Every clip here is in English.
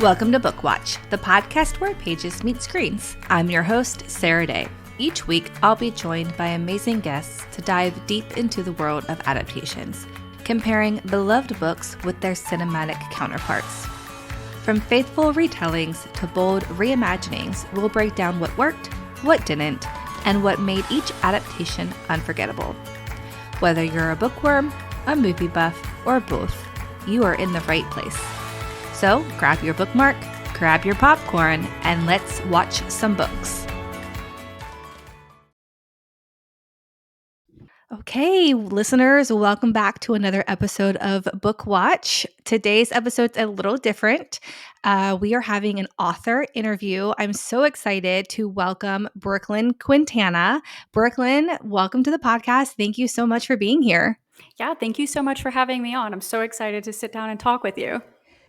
Welcome to Book Watch, the podcast where pages meet screens. I'm your host, Sarah-Daye. Each week, I'll be joined by amazing guests to dive deep into the world of adaptations, comparing beloved books with their cinematic counterparts. From faithful retellings to bold reimaginings, we'll break down what worked, what didn't, and what made each adaptation unforgettable. Whether you're a bookworm, a movie buff, or both, you are in the right place. So grab your bookmark, grab your popcorn, and let's watch some books. Okay, listeners, welcome back to another episode of Book Watch. Today's episode's a little different. We are having an author interview. I'm so excited to welcome Brooklyn Quintana. Brooklyn, welcome to the podcast. Thank you so much for being here. Yeah, thank you so much for having me on. I'm so excited to sit down and talk with you.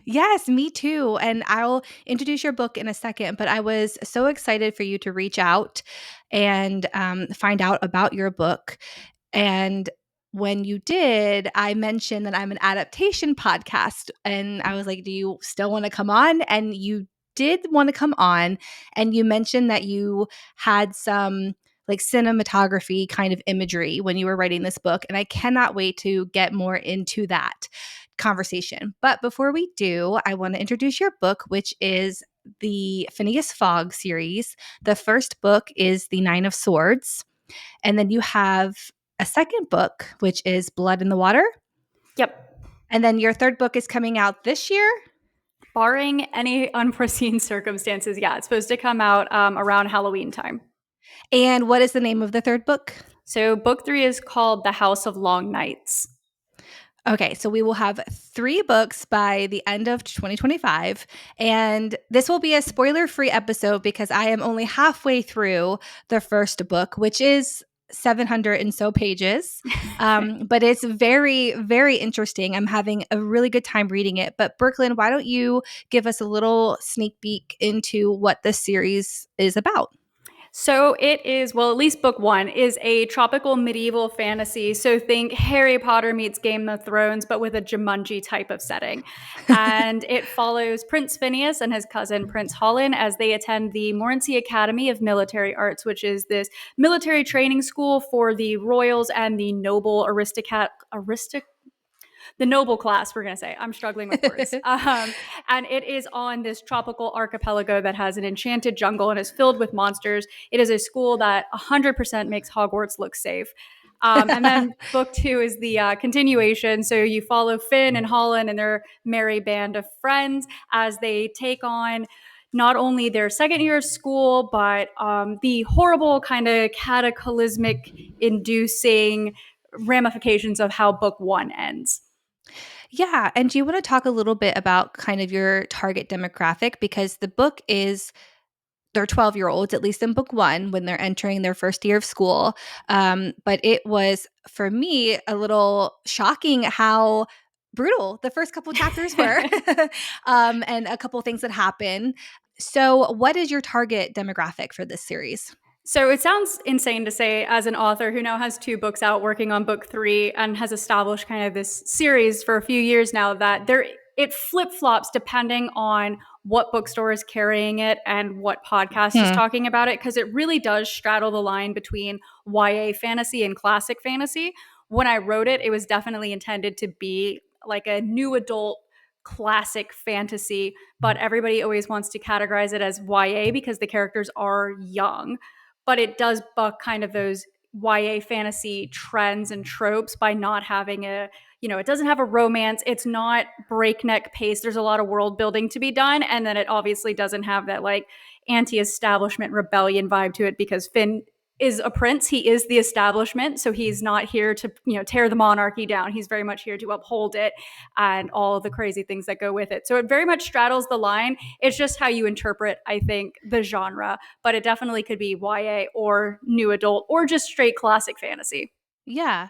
Yes, me too. And I'll introduce your book in a second, but I was so excited for you to reach out and find out about your book. And when you did, I mentioned that I'm an adaptation podcast. And I was like, do you still want to come on? And you did want to come on. And you mentioned that you had some like cinematography kind of imagery when you were writing this book. And I cannot wait to get more into that conversation. But before we do, I want to introduce your book, which is the Fynneas Fog series. The first book is The Nine of Swords. And then you have a second book, which is Blood in the Water. Yep. And then your third book is coming out this year. Barring any unforeseen circumstances, yeah, it's supposed to come out around Halloween time. And what is the name of the third book? So book 3 is called The House of Long Nights. Okay, so we will have 3 books by the end of 2025. And this will be a spoiler-free episode because I am only halfway through the first book, which is 700 and so pages. But it's very, very interesting. I'm having a really good time reading it. But Brooklyn, why don't you give us a little sneak peek into what this series is about? So it is, well, at least book 1 is a tropical medieval fantasy. So think Harry Potter meets Game of Thrones, but with a Jumanji type of setting. And it follows Prince Fynneas and his cousin Prince Holland as they attend the Morency Academy of Military Arts, which is this military training school for the royals and the noble the noble class, we're going to say. I'm struggling with words. And it is on this tropical archipelago that has an enchanted jungle and is filled with monsters. It is a school that 100% makes Hogwarts look safe. And then book 2 is the continuation. So you follow Finn and Holland and their merry band of friends as they take on not only their second year of school, but the horrible kind of cataclysmic inducing ramifications of how book 1 ends. Yeah. And do you want to talk a little bit about kind of your target demographic? Because the book is they're 12-year-olds, at least in book 1, when they're entering their first year of school. But it was, for me, a little shocking how brutal the first couple chapters were and a couple things that happen. So what is your target demographic for this series? So it sounds insane to say, as an author who now has 2 books out working on book 3 and has established kind of this series for a few years now, that it flip-flops depending on what bookstore is carrying it and what podcast is talking about it, because it really does straddle the line between YA fantasy and classic fantasy. When I wrote it, it was definitely intended to be like a new adult classic fantasy, but everybody always wants to categorize it as YA because the characters are young. But it does buck kind of those YA fantasy trends and tropes by not having it doesn't have a romance. It's not breakneck pace. There's a lot of world building to be done. And then it obviously doesn't have that like anti-establishment rebellion vibe to it because Finn is a prince. He is the establishment. So he's not here to, tear the monarchy down. He's very much here to uphold it and all of the crazy things that go with it. So it very much straddles the line. It's just how you interpret, I think, the genre. But it definitely could be YA or new adult or just straight classic fantasy. Yeah.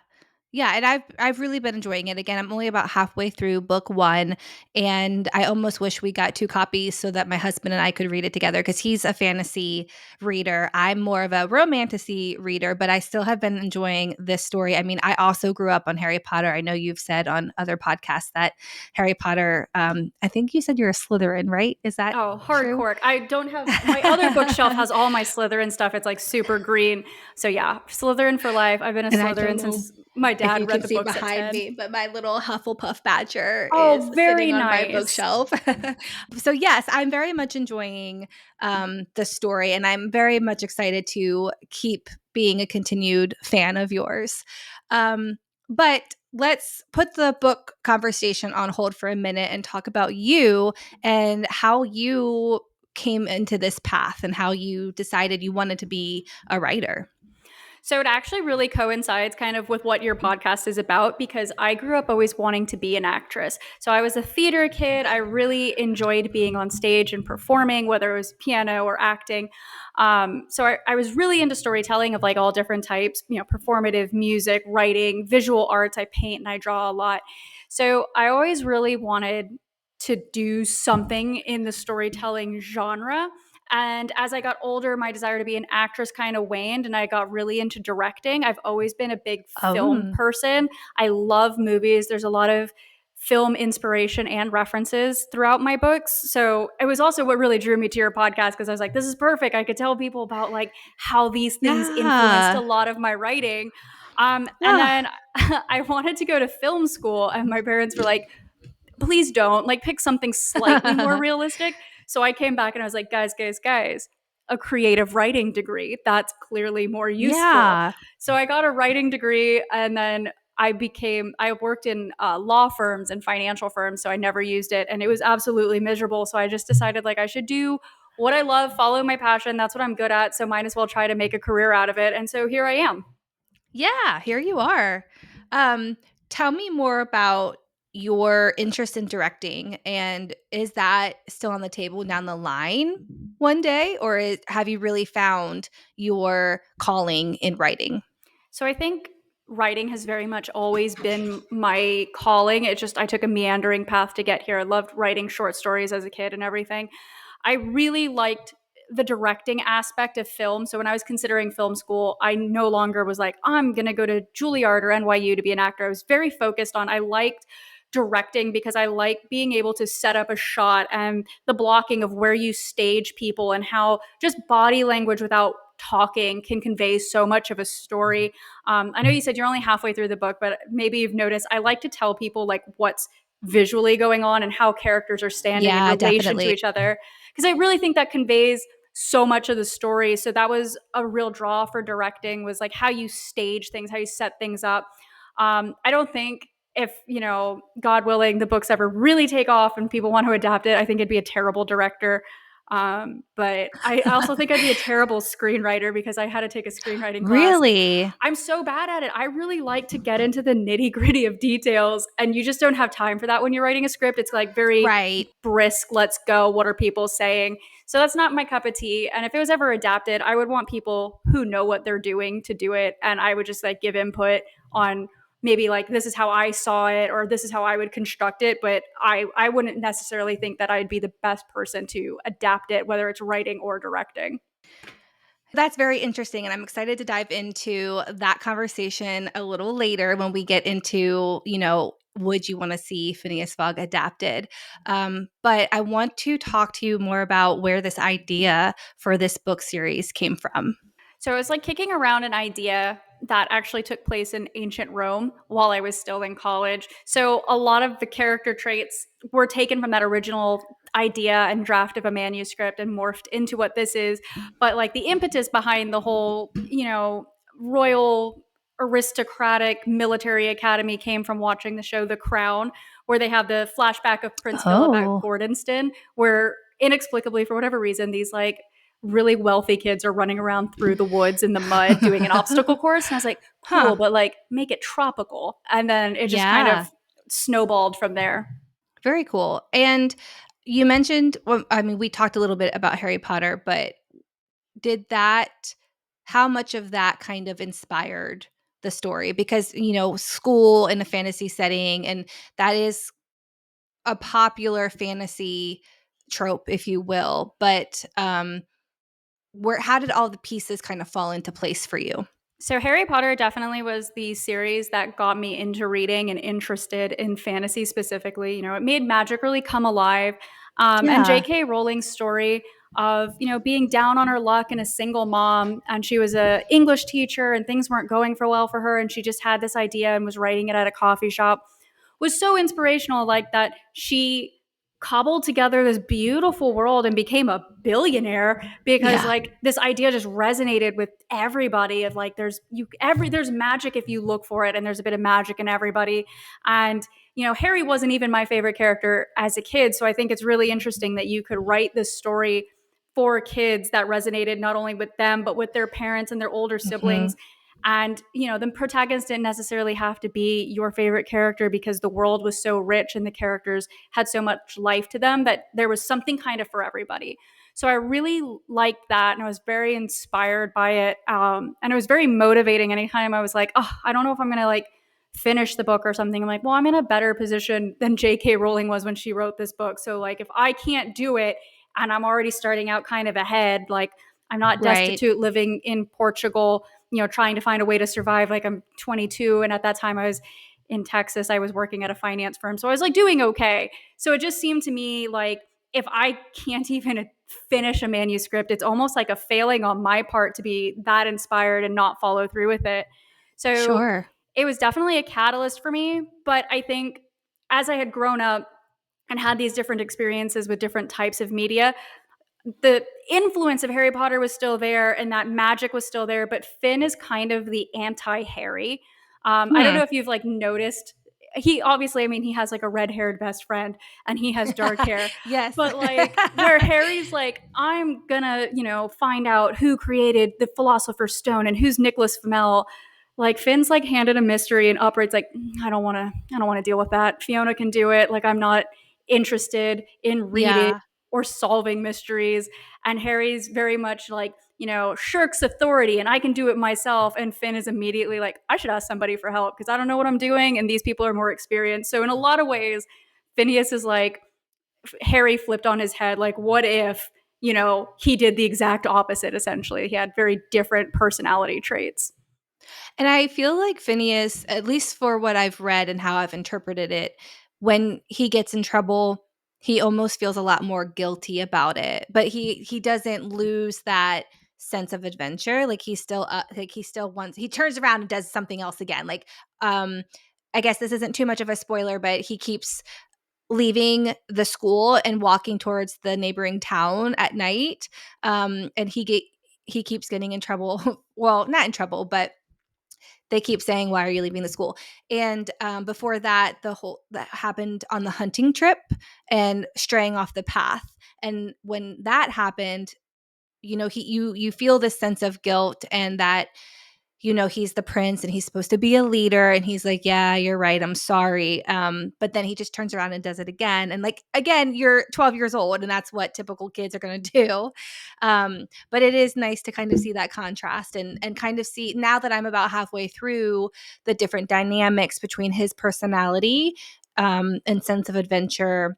Yeah, and I've really been enjoying it. Again, I'm only about halfway through book 1, and I almost wish we got 2 copies so that my husband and I could read it together because he's a fantasy reader. I'm more of a romantasy reader, but I still have been enjoying this story. I mean, I also grew up on Harry Potter. I know you've said on other podcasts that Harry Potter, I think you said you're a Slytherin, right? Is that Oh, true? hardcore. I don't have my other bookshelf has all my Slytherin stuff. It's like super green. So yeah, Slytherin for life. I've been a And I don't Slytherin know since my if dad you can read the see books at behind 10. me, but my little Hufflepuff badger is Oh, very sitting on my nice. bookshelf. So, yes, I'm very much enjoying the story, and I'm very much excited to keep being a continued fan of yours. But let's put the book conversation on hold for a minute and talk about you and how you came into this path and how you decided you wanted to be a writer. So it actually really coincides kind of with what your podcast is about because I grew up always wanting to be an actress. So I was a theater kid. I really enjoyed being on stage and performing, whether it was piano or acting. So I was really into storytelling of like all different types, you know, performative music, writing, visual arts. I paint and I draw a lot. So I always really wanted to do something in the storytelling genre. And as I got older, my desire to be an actress kind of waned and I got really into directing. I've always been a big film Oh, person. I love movies. There's a lot of film inspiration and references throughout my books. So it was also what really drew me to your podcast because I was like, this is perfect. I could tell people about like how these things influenced a yeah. lot of my writing. And Ah. then I wanted to go to film school, and my parents were like, please don't like pick something slightly more realistic. So I came back and I was like, guys, a creative writing degree. That's clearly more useful. Yeah. So I got a writing degree and then I worked in law firms and financial firms. So I never used it and it was absolutely miserable. So I just decided like I should do what I love, follow my passion. That's what I'm good at. So might as well try to make a career out of it. And so here I am. Yeah, here you are. Um, Tell me more about your interest in directing, and is that still on the table down the line one day, or have you really found your calling in writing? So I think writing has very much always been my calling. It just, I took a meandering path to get here. I loved writing short stories as a kid and everything. I really liked the directing aspect of film. So when I was considering film school, I no longer was like, I'm going to go to Juilliard or NYU to be an actor. I was very focused on, I liked directing because I like being able to set up a shot and the blocking of where you stage people and how just body language without talking can convey so much of a story. I know you said you're only halfway through the book, but maybe you've noticed I like to tell people like what's visually going on and how characters are standing in Yeah, relation to definitely. each other because I really think that conveys so much of the story. So that was a real draw for directing, was like how you stage things, how you set things up. I don't think, if you know, God willing, the books ever really take off and people want to adapt it, I think it'd be a terrible director. But I also think I'd be a terrible screenwriter because I had to take a screenwriting class. Really? I'm so bad at it. I really like to get into the nitty gritty of details, and you just don't have time for that when you're writing a script. It's like very Right. brisk, let's go, what are people saying? So that's not my cup of tea. And if it was ever adapted, I would want people who know what they're doing to do it. And I would just like give input on maybe like this is how I saw it or this is how I would construct it. But I wouldn't necessarily think that I'd be the best person to adapt it, whether it's writing or directing. That's very interesting, and I'm excited to dive into that conversation a little later when we get into, would you want to see Phineas Fogg adapted? But I want to talk to you more about where this idea for this book series came from. So it was like kicking around an idea that actually took place in ancient Rome while I was still in college. So a lot of the character traits were taken from that original idea and draft of a manuscript and morphed into what this is. But like the impetus behind the whole, you know, royal aristocratic military academy came from watching the show The Crown, where they have the flashback of Prince Philip at Oh, Gordonston, where inexplicably, for whatever reason, these like really wealthy kids are running around through the woods in the mud doing an obstacle course. And I was like, huh. cool, but like make it tropical. And then it just kind of Yeah, snowballed from there. very cool. And you mentioned, well, I mean, we talked a little bit about Harry Potter, but did that, how much of that kind of inspired the story because, school in a fantasy setting, and that is a popular fantasy trope, if you will. But how did all the pieces kind of fall into place for you? So Harry Potter definitely was the series that got me into reading and interested in fantasy specifically. It made magic really come alive. And Yeah. J.K. Rowling's story of being down on her luck and a single mom, and she was a English teacher, and things weren't going for well for her, and she just had this idea and was writing it at a coffee shop, was so inspirational. Like that, she cobbled together this beautiful world and became a billionaire because Yeah. like this idea just resonated with everybody of like there's magic if you look for it, and there's a bit of magic in everybody. And Harry wasn't even my favorite character as a kid, so I think it's really interesting that you could write this story for kids that resonated not only with them but with their parents and their older Mhm. siblings. And the protagonist didn't necessarily have to be your favorite character because the world was so rich and the characters had so much life to them that there was something kind of for everybody. So I really liked that, and I was very inspired by it. And it was very motivating. Anytime I was like, oh, I don't know if I'm gonna like finish the book or something, I'm like, well, I'm in a better position than J.K. Rowling was when she wrote this book. So like, if I can't do it, and I'm already starting out kind of ahead, like I'm not Right. destitute living in Portugal, trying to find a way to survive. Like I'm 22, and at that time I was in Texas. I was working at a finance firm, so I was like doing okay. So it just seemed to me like if I can't even finish a manuscript, it's almost like a failing on my part to be that inspired and not follow through with it. So Sure. it was definitely a catalyst for me. But I think as I had grown up and had these different experiences with different types of media, the influence of Harry Potter was still there and that magic was still there, but Finn is kind of the anti-Harry. I don't Hmm. know if you've like noticed. He obviously, I mean, he has like a red-haired best friend and he has dark hair, Yes. but like where Harry's like, I'm gonna, find out who created the Philosopher's Stone and who's Nicholas Flamel. Like Finn's like handed a mystery and Upright's like, I don't want to deal with that. Fiona can do it. Like I'm not interested in reading Yeah. or solving mysteries. And Harry's very much like, shirks authority and I can do it myself. And Finn is immediately like, I should ask somebody for help because I don't know what I'm doing. And these people are more experienced. So, in a lot of ways, Phineas is like, Harry flipped on his head. Like, what if, he did the exact opposite essentially? He had very different personality traits. And I feel like Phineas, at least for what I've read and how I've interpreted it, when he gets in trouble, he almost feels a lot more guilty about it. But he doesn't lose that sense of adventure. Like he still wants, he turns around and does something else again. Like um I guess this isn't too much of a spoiler, but he keeps leaving the school and walking towards the neighboring town at night. And he keeps getting in trouble. Well, not in trouble, but they keep saying, "Why are you leaving the school?" And before that, the whole that happened on the hunting trip and straying off the path. And when that happened, you feel this sense of guilt and that he's the prince and he's supposed to be a leader, and he's like, yeah, you're right, I'm sorry. But then he just turns around and does it again, and like again, you're 12 years old and that's what typical kids are going to do. But it is nice to kind of see that contrast and kind of see, now that I'm about halfway through, the different dynamics between his personality and sense of adventure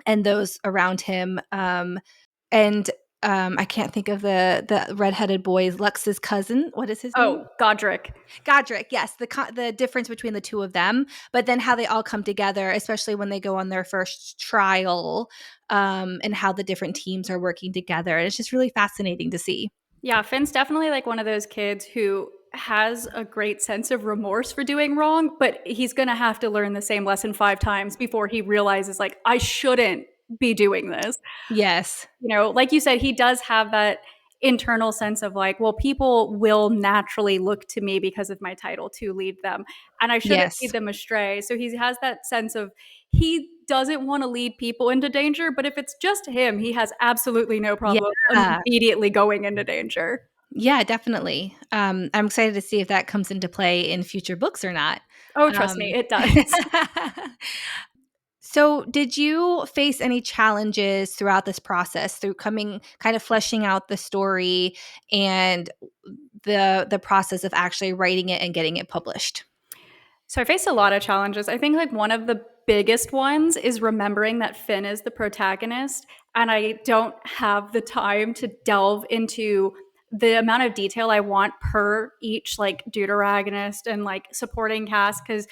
and those around him. And I can't think of the redheaded boy, Lux's cousin. What is his name? Oh, Godric. Godric, yes, the difference between the two of them, but then how they all come together, especially when they go on their first trial, and how the different teams are working together. And it's just really fascinating to see. Yeah, Finn's definitely like one of those kids who has a great sense of remorse for doing wrong, but he's going to have to learn the same lesson 5 times before he realizes, like, I shouldn't be doing this. Yes, Like you said, he does have that internal sense of like, well, people will naturally look to me because of my title to lead them, and I shouldn't yes, lead them astray. So he has that sense of he doesn't want to lead people into danger, but if it's just him, he has absolutely no problem yeah, immediately going into danger. yeah, definitely. I'm excited to see if that comes into play in future books or not. Oh, trust me, Um, it does. So, did you face any challenges throughout this process through coming kind of fleshing out the story and the process of actually writing it and getting it published? So I faced a lot of challenges. I think like one of the biggest ones is remembering that Finn is the protagonist and I don't have the time to delve into the amount of detail I want per each like deuteragonist and like supporting cast cuz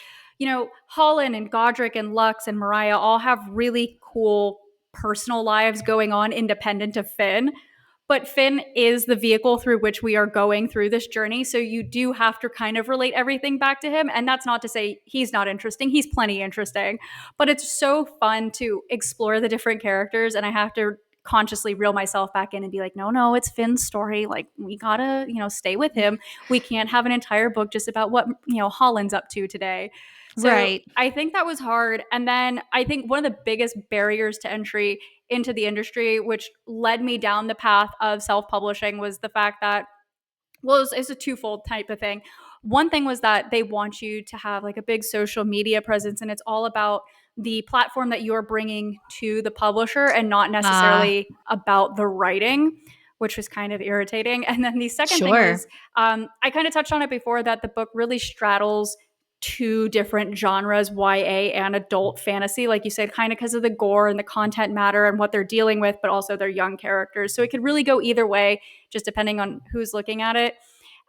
Holland and Godric and Lux and Mariah all have really cool personal lives going on independent of Finn, but Finn is the vehicle through which we are going through this journey. So you do have to kind of relate everything back to him. And that's not to say he's not interesting, he's plenty interesting. But it's so fun to explore the different characters. And I have to consciously reel myself back in and be like, no, no, it's Finn's story. Like, we gotta, stay with him. We can't have an entire book just about what, Holland's up to today. So Right. I think that was hard. And then I think one of the biggest barriers to entry into the industry, which led me down the path of self publishing, was the fact that, well, it's a twofold type of thing. One thing was that they want you to have like a big social media presence, and it's all about the platform that you're bringing to the publisher and not Uh, necessarily about the writing, which was kind of irritating. And then the second thing sure. was, I kind of touched on it before, that the book really straddles two different genres, YA and adult fantasy, like you said, kind of because of the gore and the content matter and what they're dealing with, but also their young characters. So it could really go either way, just depending on who's looking at it.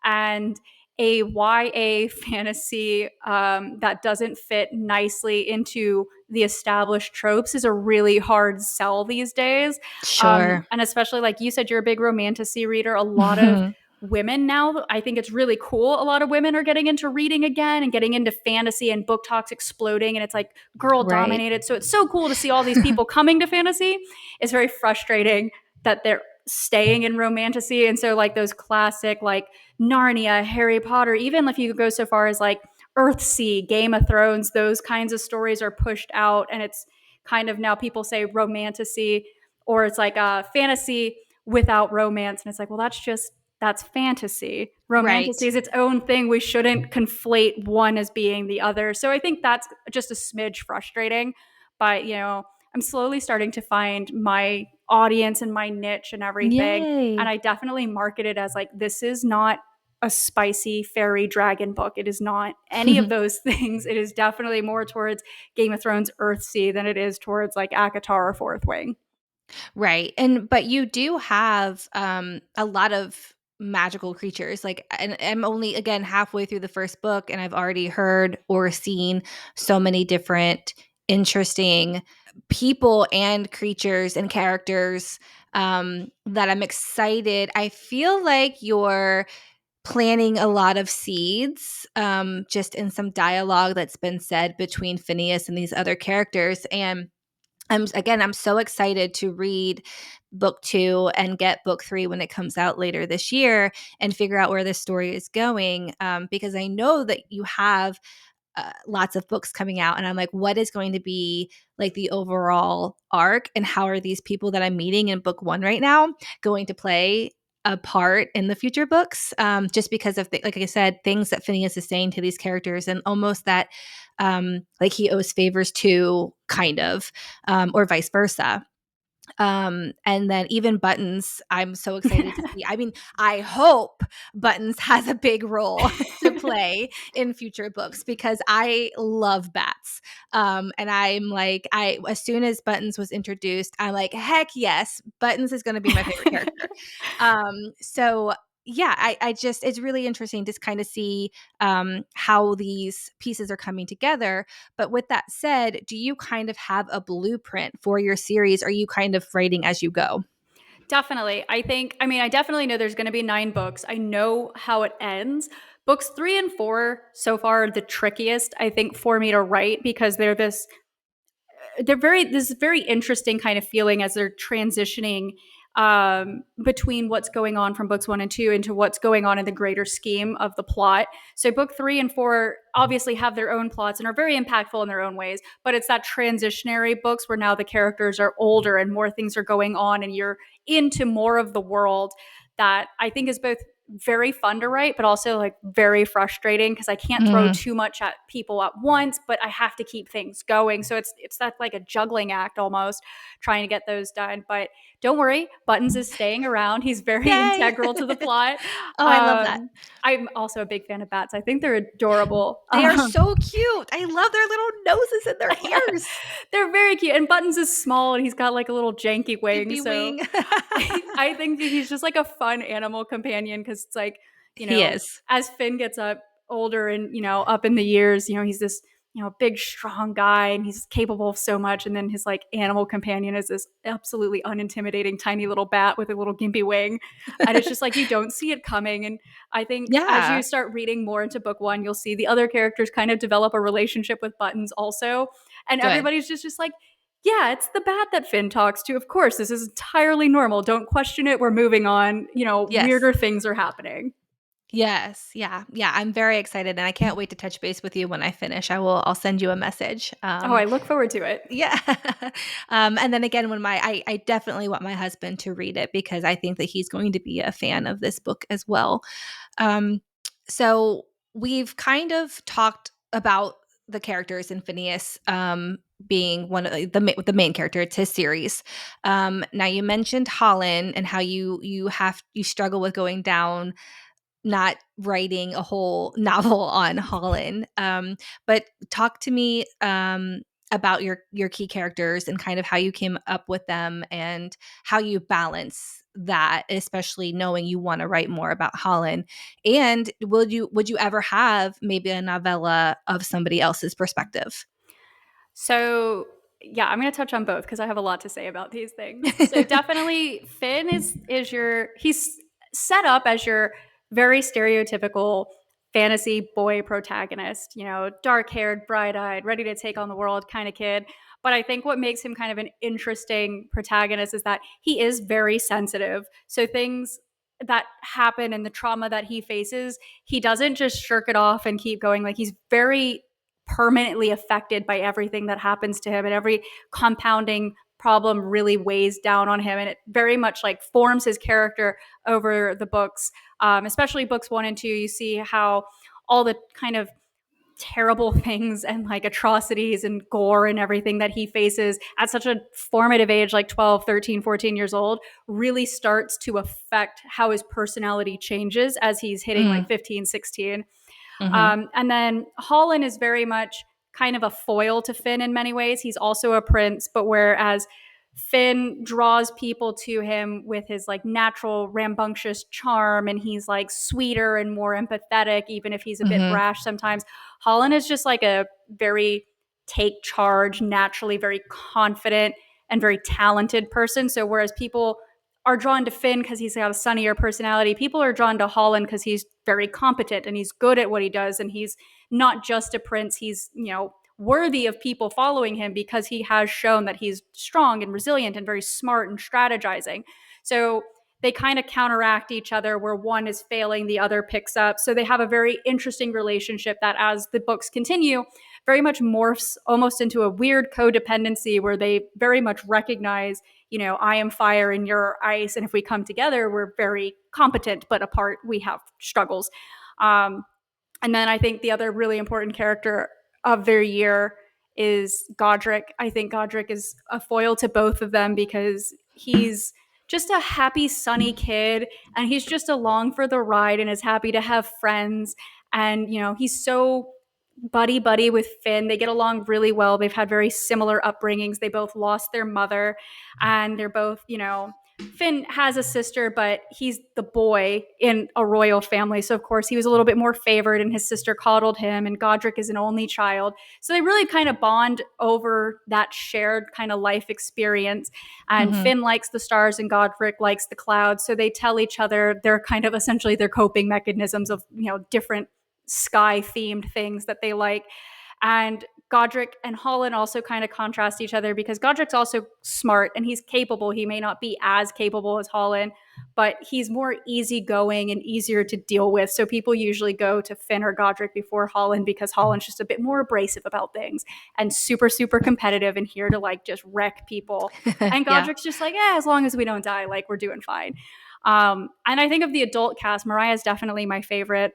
And a YA fantasy that doesn't fit nicely into the established tropes is a really hard sell these days. Sure. And especially, like you said, you're a big romantasy reader. A lot of women now, I think it's really cool. A lot of women are getting into reading again and getting into fantasy, and book talks exploding, and it's like girl Right. dominated. So it's so cool to see all these people coming to fantasy. It's very frustrating that they're staying in romantasy. And so like those classic like Narnia, Harry Potter, even if you go so far as like Earthsea, Game of Thrones, those kinds of stories are pushed out, and it's kind of now people say romantasy, or it's like a fantasy without romance, and it's like, well, that's fantasy. Romantasy Right. is its own thing. We shouldn't conflate one as being the other. So I think that's just a smidge frustrating, but I'm slowly starting to find my audience and my niche and everything. And Yay. I definitely market it as like, this is not a spicy fairy dragon book. It is not any of those things. It is definitely more towards Game of Thrones Earthsea than it is towards like ACOTAR or Fourth Wing. Right. And but you do have a lot of magical creatures. Like, and I'm only again halfway through the first book and I've already heard or seen so many different interesting people and creatures and characters that I'm excited. I feel like you're planting a lot of seeds just in some dialogue that's been said between Phineas and these other characters. And I'm so excited to read book 2 and get book 3 when it comes out later this year and figure out where this story is going, because I know that you have lots of books coming out, and I'm like, what is going to be like the overall arc, and how are these people that I'm meeting in book 1 right now going to play a part in the future books, just because of like I said, things that Phineas is saying to these characters, and almost that like he owes favors to, kind of, or vice versa. And then even Buttons, I'm so excited to see. I mean, I hope Buttons has a big role to play in future books because I love bats. And I'm like, as soon as Buttons was introduced, I'm like, heck yes, Buttons is going to be my favorite character. So yeah, I just, it's really interesting to kind of see how these pieces are coming together. But with that said, do you kind of have a blueprint for your series? Are you kind of writing as you go? Definitely. I definitely know there's going to be 9 books. I know how it ends. Books 3 and 4 so far are the trickiest, I think, for me to write, because this very interesting kind of feeling as they're transitioning between what's going on from books 1 and 2 into what's going on in the greater scheme of the plot. So book 3 and 4 obviously have their own plots and are very impactful in their own ways, but it's that transitionary books where now the characters are older and more things are going on and you're into more of the world, that I think is both very fun to write, but also like very frustrating because I can't throw Mm. too much at people at once, but I have to keep things going. So it's that like a juggling act almost, trying to get those done. But don't worry, Buttons is staying around. He's very Yay. integral to the plot. Oh, I love that. I'm also a big fan of bats. I think they're adorable. They are so cute. I love their little noses and their ears. They're very cute. And Buttons is small and he's got like a little janky wing. Gimpy So wing. I think that he's just like a fun animal companion because it's like, He is. as Finn gets up older and, up in the years, he's this, big, strong guy and he's capable of so much. And then his like animal companion is this absolutely unintimidating tiny little bat with a little gimpy wing. And it's just like you don't see it coming. And I think as Yeah. you start reading more into book one, you'll see the other characters kind of develop a relationship with Buttons also. And Good. everybody's just like, yeah, it's the bat that Finn talks to. Of course, this is entirely normal. Don't question it. We're moving on. Yes. Weirder things are happening. Yes. Yeah. Yeah. I'm very excited and I can't wait to touch base with you when I finish. I'll send you a message. Oh, I look forward to it. Yeah. And then again, when I definitely want my husband to read it because I think that he's going to be a fan of this book as well. Um, so we've kind of talked about the characters in Phineas being one of the main character. It's his series. Now you mentioned Holland and how you struggle with going down not writing a whole novel on Holland. But talk to me about your key characters and kind of how you came up with them and how you balance that, especially knowing you want to write more about Holland. And would you ever have maybe a novella of somebody else's perspective? So, yeah, I'm going to touch on both because I have a lot to say about these things. So, definitely Finn he's set up as your very stereotypical fantasy boy protagonist, dark-haired, bright-eyed, ready to take on the world kind of kid. But I think what makes him kind of an interesting protagonist is that he is very sensitive. So things that happen and the trauma that he faces, he doesn't just shirk it off and keep going. Like he's very permanently affected by everything that happens to him, and every compounding problem really weighs down on him, and it very much like forms his character over the books, especially books 1 and 2. You see how all the kind of terrible things and like atrocities and gore and everything that he faces at such a formative age, like 12, 13, 14 years old, really starts to affect how his personality changes as he's hitting like Mm, 15, 16. hmm. And then Holland is very much kind of a foil to Finn in many ways. He's also a prince, but whereas Finn draws people to him with his like natural rambunctious charm, and he's like sweeter and more empathetic, even if he's a bit Hmm. brash sometimes. Holland is just like a very take charge, naturally very confident and very talented person. So whereas people are drawn to Finn because he's got a sunnier personality, people are drawn to Holland because he's very competent and he's good at what he does, and he's not just a prince. He's, worthy of people following him because he has shown that he's strong and resilient and very smart and strategizing. So they kind of counteract each other, where one is failing, the other picks up. So they have a very interesting relationship that, as the books continue, very much morphs almost into a weird codependency where they very much recognize, I am fire and you're ice. And if we come together, we're very competent, but apart, we have struggles. Um, and then I think the other really important character of their year is Godric. I think Godric is a foil to both of them because he's just a happy, sunny kid, and he's just along for the ride and is happy to have friends. And, he's so buddy buddy with Finn. They get along really well. They've had very similar upbringings. They both lost their mother, and they're both, Finn has a sister, but he's the boy in a royal family. So, of course, he was a little bit more favored, and his sister coddled him, and Godric is an only child. So, they really kind of bond over that shared kind of life experience. And Hmm. Finn likes the stars, and Godric likes the clouds. So, they tell each other they're kind of essentially their coping mechanisms of, different sky themed things that they like. And Godric and Holland also kind of contrast each other because Godric's also smart and he's capable. He may not be as capable as Holland, but he's more easygoing and easier to deal with. So people usually go to Finn or Godric before Holland because Holland's just a bit more abrasive about things and super, super competitive and here to like just wreck people. And Yeah. Godric's just like, as long as we don't die, like we're doing fine. And I think of the adult cast, Mariah is definitely my favorite.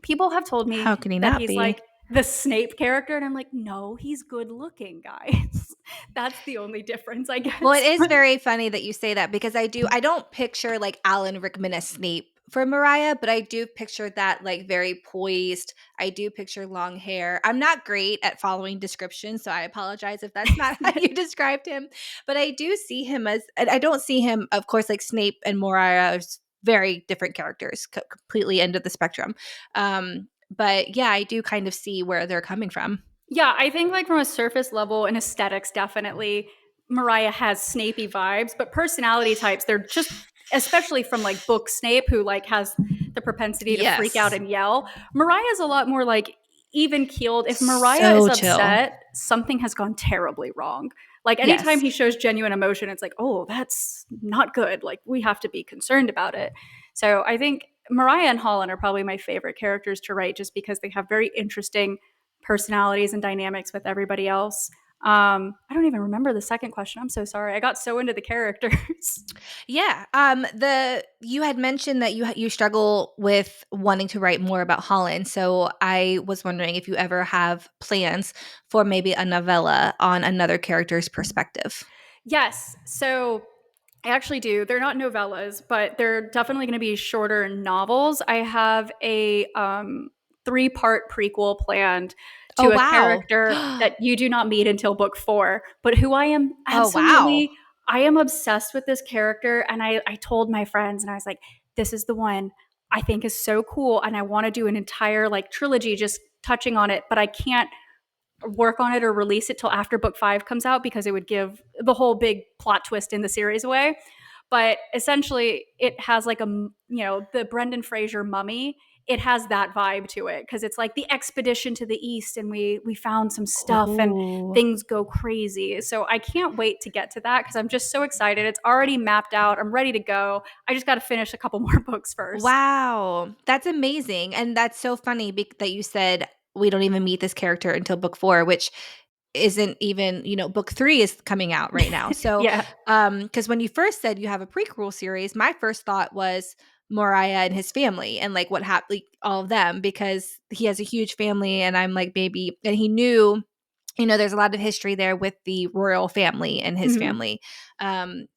People have told How me can he that not he's be? like the Snape character, and I'm like, no, he's good looking, guys. That's the only difference, I Well, it guess. is very funny that you say that because I don't picture like Alan Rickman as Snape for Mariah, but I do picture that like very poised. I do picture long hair. I'm not great at following descriptions, so I apologize if that's not how you described him. But I do see him as, and I don't see him, of course, like Snape and Mariah are very different characters, completely end of the spectrum. But yeah, I do kind of see where they're coming from. Yeah, I think like from a surface level and aesthetics, definitely Mariah has Snapey vibes, but personality types, they're just especially from like book Snape, who like has the propensity to freak out Yes. and yell. Mariah's a lot more like even keeled. If Mariah is So chill. upset, something has gone terribly wrong. Like anytime Yes. he shows genuine emotion, it's like, oh, that's not good. Like we have to be concerned about it. So I think Mariah and Holland are probably my favorite characters to write just because they have very interesting personalities and dynamics with everybody else. I don't even remember the second question. I'm so sorry. I got so into the characters. Yeah. The you had mentioned that you struggle with wanting to write more about Holland. So I was wondering if you ever have plans for maybe a novella on another character's perspective. Yes. So I actually do. They're not novellas, but they're definitely going to be shorter novels. I have a 3-part prequel planned Oh to a wow. character that you do not meet until book 4, but who I am Oh wow. absolutely, I am obsessed with this character. And I told my friends, and I was like, this is the one I think is so cool. And I want to do an entire like trilogy just touching on it, but I can't work on it or release it till after book 5 comes out because it would give the whole big plot twist in the series away. But essentially it has like the Brendan Fraser mummy, it has that vibe to it because it's like the expedition to the east and we found some stuff and Ooh. things go crazy. So I can't wait to get to that because I'm just so excited. It's already mapped out, I'm ready to go. I just got to finish a couple more books first. Wow. That's amazing. And that's so funny that you said we don't even meet this character until book 4, which isn't even, book 3 is coming out right now. So, Yeah. because when you first said you have a prequel series, my first thought was Moriah and his family and like what happened, like, all of them, because he has a huge family, and I'm like, maybe, and he knew, there's a lot of history there with the royal family and his Mhm. family.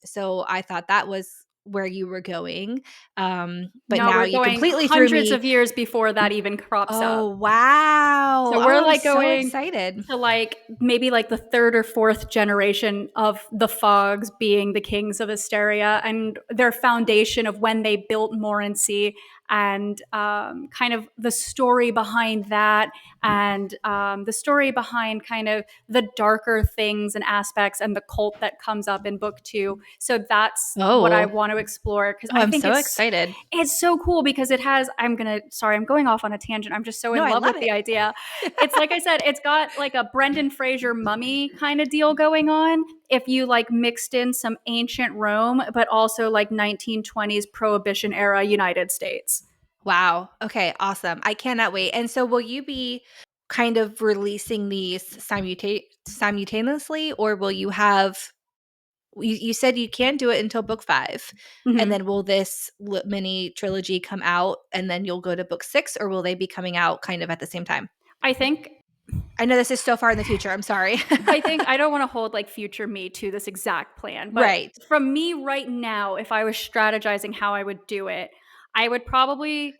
So I thought that was where you were going. But No, now we're you going completely threw hundreds me. of years before that even crops up. Oh, wow. So Oh, we're I'm like so going excited. to like maybe like the third or fourth generation of the Fogs being the kings of Asteria and their foundation of when they built Morency and kind of the story behind that and the story behind kind of the darker things and aspects and the cult that comes up in book 2. So that's what I Oh. want to explore because Oh, I I'm think so it's excited. it's so cool because it has I'm going off on a tangent. I'm just so No, in I love love with the it. idea. It's like I said, it's got like a Brendan Fraser mummy kind of deal going on. If you like mixed in some ancient Rome, but also like 1920s Prohibition era United States. Wow. Okay, awesome. I cannot wait. And so will you be kind of releasing these simultaneously, or will you have you said you can't do it until book 5, and Mhm. then will this mini trilogy come out and then you'll go to book 6, or will they be coming out kind of at the same time? I think I know this is so far in the future. I'm sorry. I don't want to hold like future me to this exact plan, but Right. from me right now, if I was strategizing how I would do it, I would probably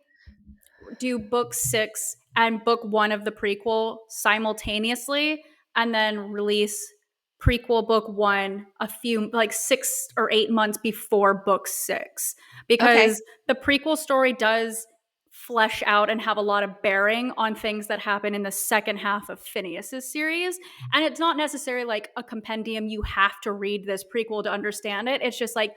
do book 6 and book 1 of the prequel simultaneously and then release prequel book 1 a few like 6 or 8 months before book 6 Okay. because the prequel story does flesh out and have a lot of bearing on things that happen in the second half of Phineas's series, and it's not necessarily like a compendium you have to read this prequel to understand it. It's just like,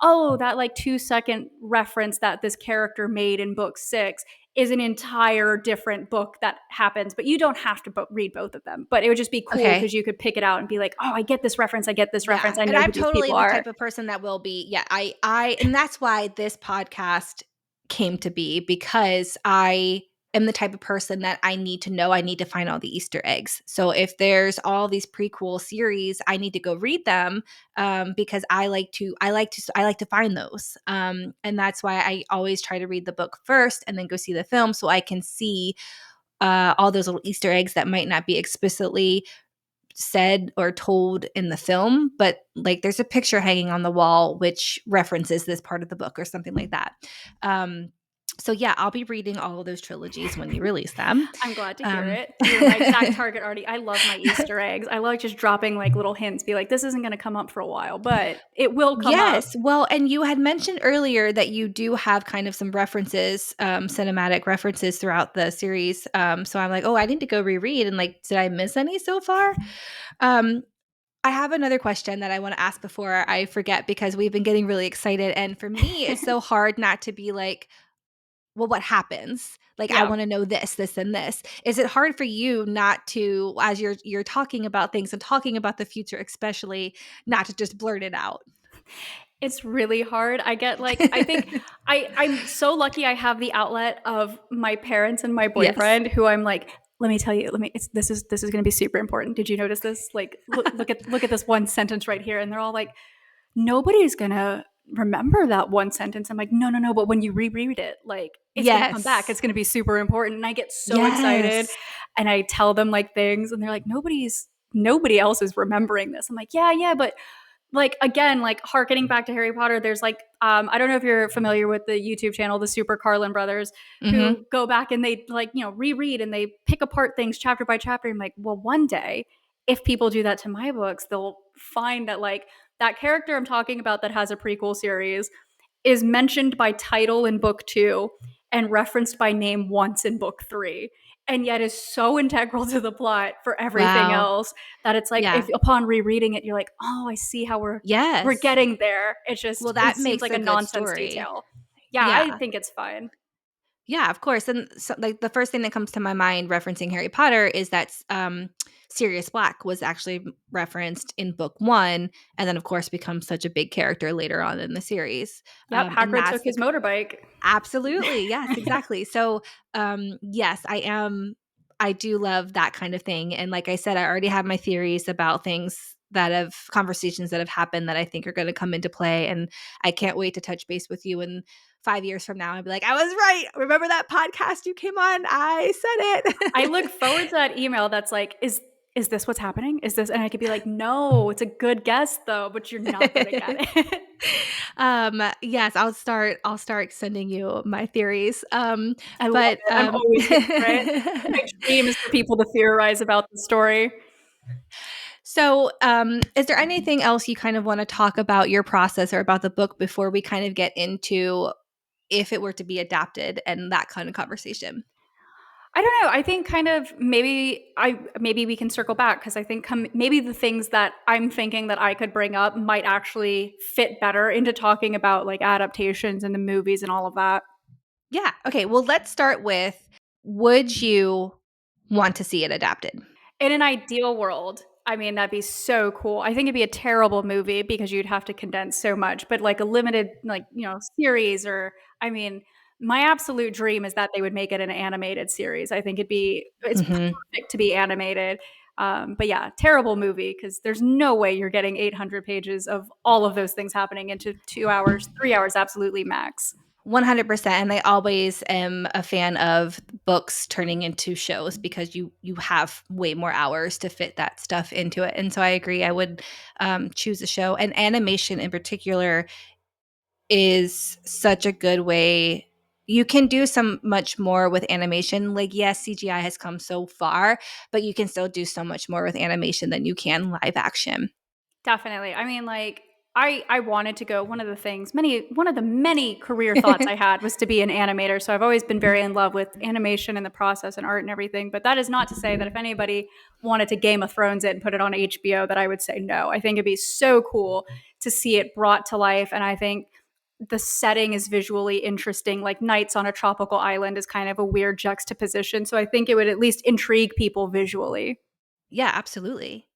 oh, that like 2-second reference that this character made in book 6 is an entire different book that happens, but you don't have to read both of them. But it would just be cool Okay. because you could pick it out and be like, oh, I get this reference. I get this Yeah, reference. I and know I'm who these totally people the are. type of person that will be, yeah, and that's why this podcast came to be, because I am the type of person that I need to know, I need to find all the Easter eggs. So if there's all these prequel series, I need to go read them, because I like to find those. And that's why I always try to read the book first and then go see the film, so I can see all those little Easter eggs that might not be explicitly said or told in the film, but like there's a picture hanging on the wall which references this part of the book or something like that. Um, so yeah, I'll be reading all of those trilogies when you release them. I'm glad to hear Um, it. You're my exact target already. I love my Easter eggs. I like just dropping like little hints, be like, this isn't going to come up for a while, but it will come up. yes. Well, and you had mentioned earlier that you do have kind of some references, cinematic references throughout the series. So I'm like, oh, I need to go reread. And like, did I miss any so far? Um, I have another question that I want to ask before I forget, because we've been getting really excited. And for me, it's so hard not to be like, well, what happens? Like, I Yeah. want to know this, this, and this. Is it hard for you not to, as you're talking about things and talking about the future, especially, not to just blurt it out? It's really hard. I get like I think I'm so lucky I have the outlet of my parents and my Yes. boyfriend who I'm like, let me tell you, this is going to be super important. Did you notice this? Like look at this one sentence right here, and they're all like, nobody's going to remember that one sentence. I'm like, no, no, no, but when you reread it, like it's going to come back. Yes. It's going to be super important. And I get so excited Yes. and I tell them like things and they're like, nobody else is remembering this. I'm like, yeah, yeah, but like again, like harkening back to Harry Potter, there's like I don't know if you're familiar with the YouTube channel, the Super Carlin brothers, Mm-hmm. who go back and they like, reread and they pick apart things chapter by chapter. I'm like, well, one day, if people do that to my books, they'll find that like that character I'm talking about that has a prequel series is mentioned by title in book 2 and referenced by name once in book 3, and yet is so integral to the plot for everything Wow. else that it's like if Yeah. upon rereading it you're like, oh, I see how we're Yes. getting there. Well, It that seems makes like a a good nonsense story. detail. Yeah, I Yeah. think it's fine. Yeah, of course. And so, like, the first thing that comes to my mind referencing Harry Potter is that Sirius Black was actually referenced in book one, and then, of course, becomes such a big character later on in the series. Yep, And Hagrid that's took the his motorbike. absolutely, yes, exactly. So, yes, I do love that kind of thing. And like I said, I already have my theories about things that have conversations that have happened that I think are going to come into play. And I can't wait to touch base with you in 5 years from now and be like, I was right. Remember that podcast you came on? I said I look it. forward to that email that's like, is this what's happening? Is this, and I could be like, no, it's a good guess though, but you're not gonna get it. Yes, I'll start sending you my theories. I love But it. I'm always here for it. My dream is for people to theorize about the story. So, is there anything else you kind of want to talk about your process or about the book before we kind of get into if it were to be adapted and that kind of conversation? I don't know. I think kind of maybe we can circle back because I think maybe the things that I'm thinking that I could bring up might actually fit better into talking about like adaptations and the movies and all of that. Yeah. Okay. Well, let's start with, would you want to see it adapted? In an ideal world, I mean, that'd be so cool. I think it'd be a terrible movie because you'd have to condense so much, but like a limited, like, series or, I mean, my absolute dream is that they would make it an animated series. I think it's Hmm. perfect to be animated. But yeah, terrible movie because there's no way you're getting 800 pages of all of those things happening into 2 hours, 3 hours, absolutely max. 100%. And I always am a fan of books turning into shows because you have way more hours to fit that stuff into it. And so I agree. I would choose a show. And animation in particular is such a good way. You can do some much more with animation. Like, yes, CGI has come so far, but you can still do so much more with animation than you can live action. Definitely. I mean, like I wanted to go. One of the many career thoughts I had was to be an animator. So I've always been very in love with animation and the process and art and everything. But that is not to say that if anybody wanted to Game of Thrones it and put it on HBO, that I would say no. I think it'd be so cool to see it brought to life. And I think the setting is visually interesting. Like Nights on a Tropical Island is kind of a weird juxtaposition. So I think it would at least intrigue people visually. Yeah, absolutely.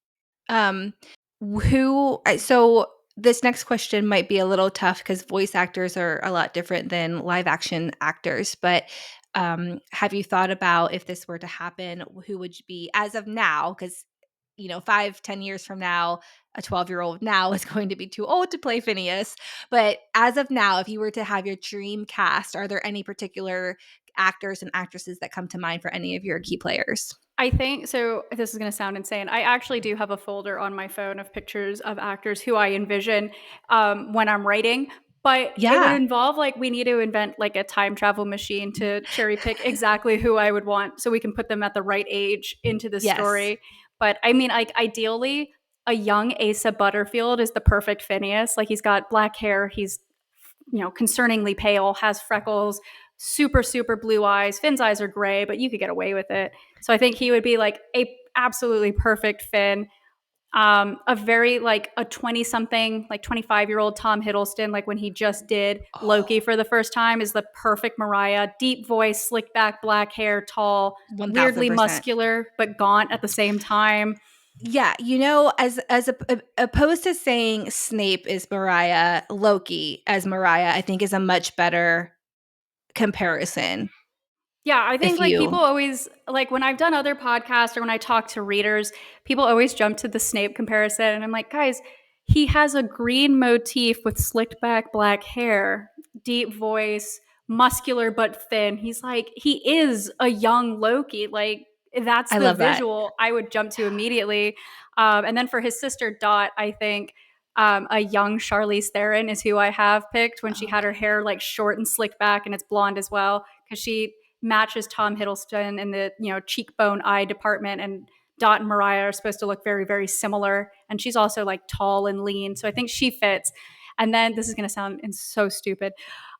Um, who so this next question might be a little tough because voice actors are a lot different than live action actors, but Have you thought about if this were to happen, who would you be as of now? Because 5-10 years from now, a 12-year-old now is going to be too old to play Phineas. But as of now, if you were to have your dream cast, are there any particular actors and actresses that come to mind for any of your key players? I think so. This is going to sound insane. I actually do have a folder on my phone of pictures of actors who I envision when I'm writing, but it would Yeah. involve like we need to invent like a time travel machine to cherry pick exactly who I would want so we can put them at the right age into the Yes. story. But I mean, like ideally, a young Asa Butterfield is the perfect Phineas. Like he's got black hair, he's concerningly pale, has freckles, super super blue eyes. Finn's eyes are gray, but you could get away with it. So I think he would be like a absolutely perfect Finn. A very like a 20 something, like 25-year-old Tom Hiddleston, like when he just did Loki Oh, for the first time, is the perfect Mariah. Deep voice, slick back, black hair, tall, weirdly 1000%. muscular, but gaunt at the same time. Yeah, opposed to saying Snape is Mariah, Loki as Mariah, I think is a much better comparison. Yeah, I If think like people you always like when I've done other podcasts or when I talk to readers, people always jump to the Snape comparison and I'm like, "Guys, he has a green motif with slicked back black hair, deep voice, muscular but thin." He's like, he is a young Loki. Like that's I the love that. visual I would jump to immediately. And then for his sister Dot, I think a young Charlize Theron is who I have picked when she had her Okay. hair like short and slicked back and it's blonde as well because she matches Tom Hiddleston in the cheekbone eye department, and Dot and Mariah are supposed to look very very similar, and she's also like tall and lean, so I think she fits. And then this is going to sound so stupid.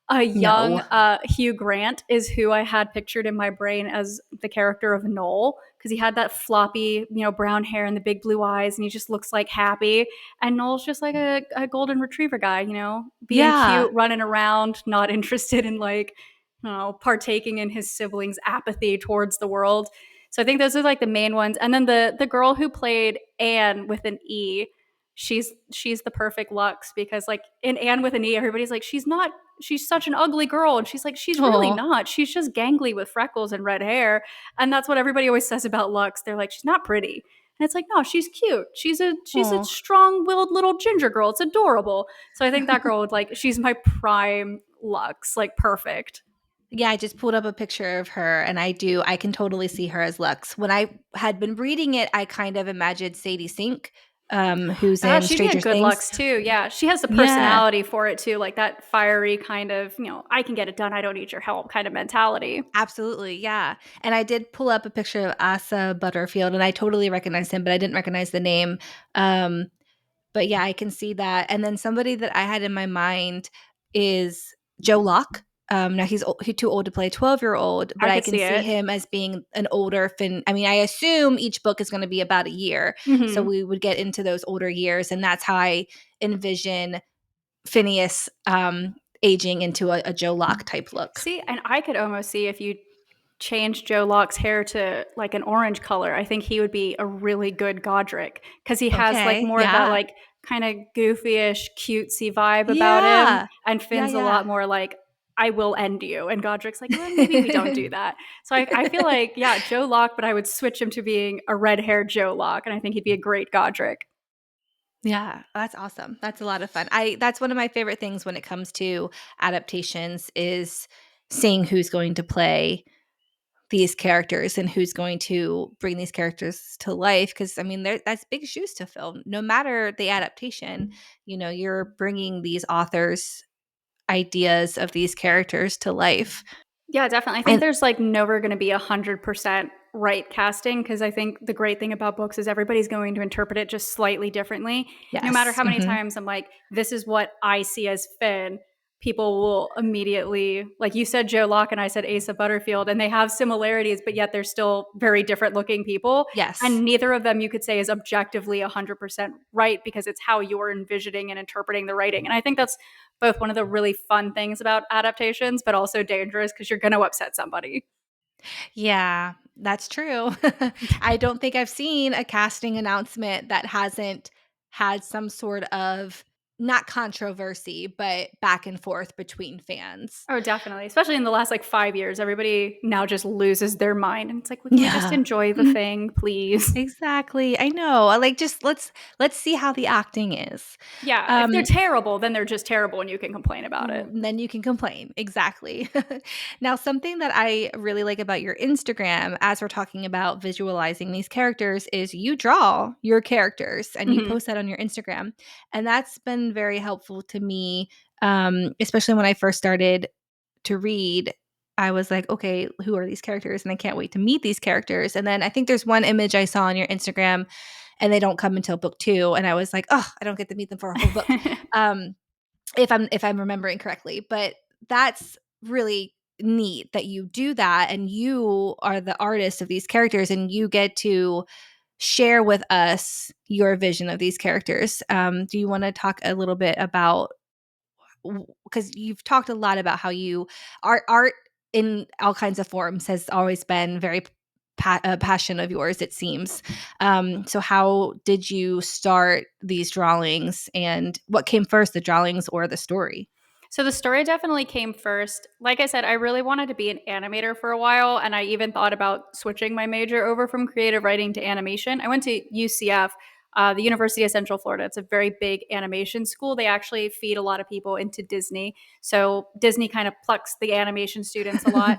A young No. Hugh Grant is who I had pictured in my brain as the character of Noel because he had that floppy, brown hair and the big blue eyes, and he just looks like happy. And Noel's just like a golden retriever guy, being Yeah. cute, running around, not interested in like, partaking in his siblings' apathy towards the world. So I think those are like the main ones. And then the girl who played Anne with an E, she's the perfect Lux because like in Anne with an E, everybody's like, she's such an ugly girl. And she's like, she's really Oh, not. She's just gangly with freckles and red hair. And that's what everybody always says about Lux. They're like, she's not pretty. And it's like, no, she's cute. She's a oh. strong-willed little ginger girl. It's adorable. So I think that girl would like, she's my prime Lux, like perfect. Yeah, I just pulled up a picture of her and I can totally see her as Lux. When I had been reading it, I kind of imagined Sadie Sink, who's Ah, in she'd be a Stranger good Things. Lux too. Yeah, she has the Yeah, personality for it too, like that fiery kind of, I can get it done. I don't need your help kind of mentality. absolutely. Yeah. And I did pull up a picture of Asa Butterfield and I totally recognized him, but I didn't recognize the name. Um, But yeah, I can see that. And then somebody that I had in my mind is Joe Locke. Now he's too old to play a 12-year-old, but I I could can see see it. him as being an older Finn. I mean, I assume each book is going to be about a year. So Hmm. we would get into those older years. And that's how I envision Phineas aging into a Joe Locke type look. See, and I could almost see if you change Joe Locke's hair to like an orange color, I think he would be a really good Godric because he has like Okay. more of that Yeah. like kind of goofy-ish, cutesy vibe about him. Yeah. And Yeah. Finn's a Yeah. lot more like, I will end you. And Godric's like, well, maybe we don't do that. So I feel like, yeah, Joe Locke, but I would switch him to being a red haired Joe Locke. And I think he'd be a great Godric. Yeah, that's awesome. That's a lot of fun. I That's one of my favorite things when it comes to adaptations is seeing who's going to play these characters and who's going to bring these characters to life because I mean that's big shoes to fill. No matter the adaptation, you're bringing these authors ideas of these characters to life. Yeah, definitely. I think And there's like never going to be 100% right casting because I think the great thing about books is everybody's going to interpret it just slightly differently. No matter yes. how many Mhm. times I'm like, this is what I see as Finn, people will immediately, like you said, Joe Locke and I said Asa Butterfield, and they have similarities, but yet they're still very different looking people. Yes. And neither of them you could say is objectively 100% right because it's how you're envisioning and interpreting the writing. And I think that's both one of the really fun things about adaptations, but also dangerous because you're going to upset somebody. Yeah, that's true. I don't think I've seen a casting announcement that hasn't had some sort of not controversy, but back and forth between fans. Oh, definitely. Especially in the last like 5 years, everybody now just loses their mind. And it's like, well, can we just Yeah. enjoy the thing, please? Exactly. I know. Like, just let's see how the acting is. Yeah. If they're Um, terrible, then they're just terrible and you can complain about it. then you can complain. Exactly. Now, something that I really like about your Instagram, as we're talking about visualizing these characters, is you draw your characters and you Hmm. post that on your Instagram. And that's been very helpful to me, especially when I first started to read. I was like, okay, who are these characters? And I can't wait to meet these characters. And then I think there's one image I saw on your Instagram, and they don't come until book two. And I was like, oh, I don't get to meet them for a whole book. Um, if I'm remembering correctly. But that's really neat that you do that, and you are the artist of these characters, and you get to share with us your vision of these characters. Do you want to talk a little bit about, because you've talked a lot about how you art in all kinds of forms has always been very a passion of yours, it seems. So how did you start these drawings, and what came first, the drawings or the story? So the story definitely came first. Like I said, I really wanted to be an animator for a while, and I even thought about switching my major over from creative writing to animation. I went to UCF, the University of Central Florida. It's a very big animation school. They actually feed a lot of people into Disney. So Disney kind of plucks the animation students a lot.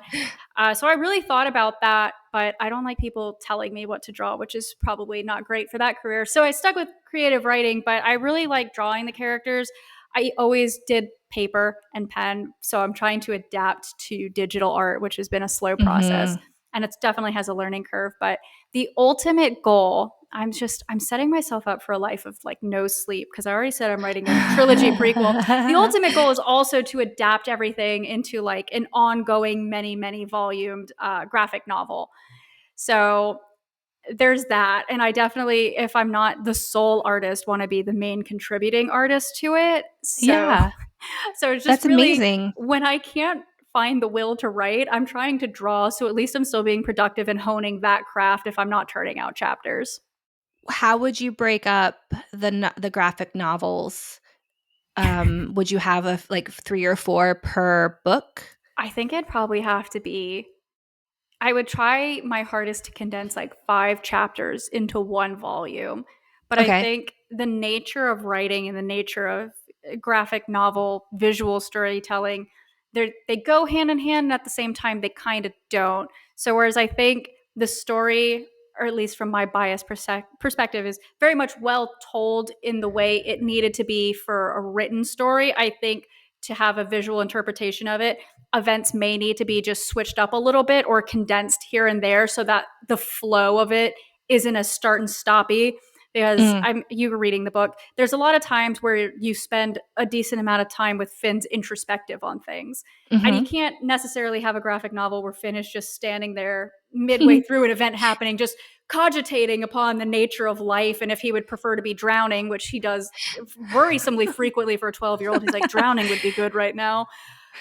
So I really thought about that, but I don't like people telling me what to draw, which is probably not great for that career. So I stuck with creative writing, but I really like drawing the characters. I always did paper and pen, so I'm trying to adapt to digital art, which has been a slow process, Mhm. and it definitely has a learning curve. But the ultimate goal, I'm setting myself up for a life of like no sleep because I already said I'm writing a trilogy prequel. The ultimate goal is also to adapt everything into like an ongoing, many volumed graphic novel. So there's that. And I definitely, if I'm not the sole artist, want to be the main contributing artist to it. So Yeah, so it's just that's really amazing. when I can't find the will to write, I'm trying to draw. So at least I'm still being productive and honing that craft if I'm not turning out chapters. How would you break up the graphic novels? Would you have like 3 or 4 per book? I think it'd probably have to be I would try my hardest to condense like 5 chapters into one volume. But I Okay. think the nature of writing and the nature of graphic novel, visual storytelling, they go hand in hand, and at the same time, they kind of don't. So, whereas I think the story, or at least from my biased perspective, is very much well told in the way it needed to be for a written story, I think to have a visual interpretation of it, events may need to be just switched up a little bit or condensed here and there so that the flow of it isn't as start and stoppy. Because Mm, you were reading the book, there's a lot of times where you spend a decent amount of time with Finn's introspective on things. And you mhm. can't necessarily have a graphic novel where Finn is just standing there midway through an event happening, just cogitating upon the nature of life and if he would prefer to be drowning, which he does worrisomely frequently for a 12-year-old. He's like, drowning would be good right now.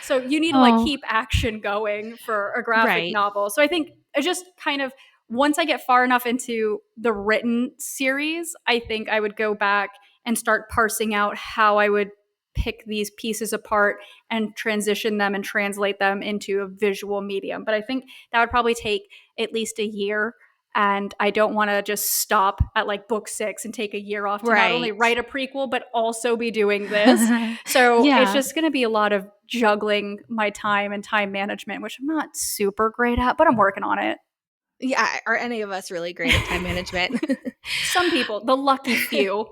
So you need to like Oh, keep action going for a graphic right. novel. So I think I just kind of once I get far enough into the written series, I think I would go back and start parsing out how I would pick these pieces apart and transition them and translate them into a visual medium. But I think that would probably take at least a year. And I don't want to just stop at like book 6 and take a year off to not only Right. write a prequel, but also be doing this. So it's Yeah. just going to be a lot of juggling my time and time management, which I'm not super great at, but I'm working on it. Yeah, are any of us really great at time management? Some people, the lucky few.